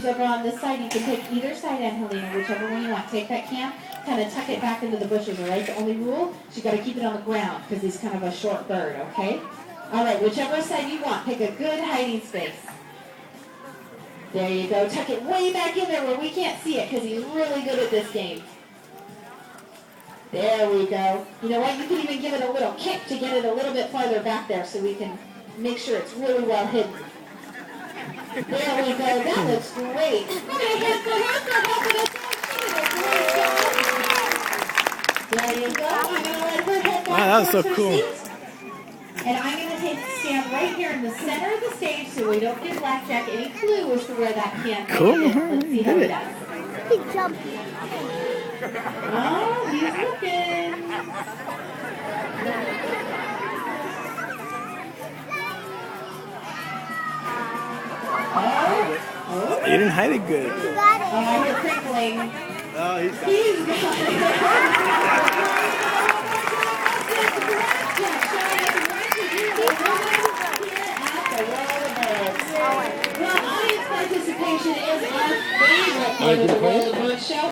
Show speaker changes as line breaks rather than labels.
bushes over on this side. You can take either side, Angelina, whichever one you want. Take that can, kind of tuck it back into the bushes, all right? The only rule is you got to keep it on the ground because he's kind of a short bird, okay? All right, whichever side you want. Pick a good hiding space. There you go. Tuck it way back in there where we can't see it because he's really good at this game. There we go. You know what? You can even give it a little kick to get it a little bit farther back there so we can make sure it's really well hidden. There we go. That looks great. Look at Hansel helping us out. She did a great job. There you go. I'm going to let her head back.
Wow, that was so cool.
And I'm going to stand right here in the center of the stage so we don't give Blackjack any clue as to where that can go.
Cool.
Let's see how he does.
He jumped.
Oh, he's looking. Oh.
You didn't hide it good.
You got it.
Oh, you're crinkling.
Oh, he's got it.
He's got it. Well, audience participation is our favorite part of the World of Birds show.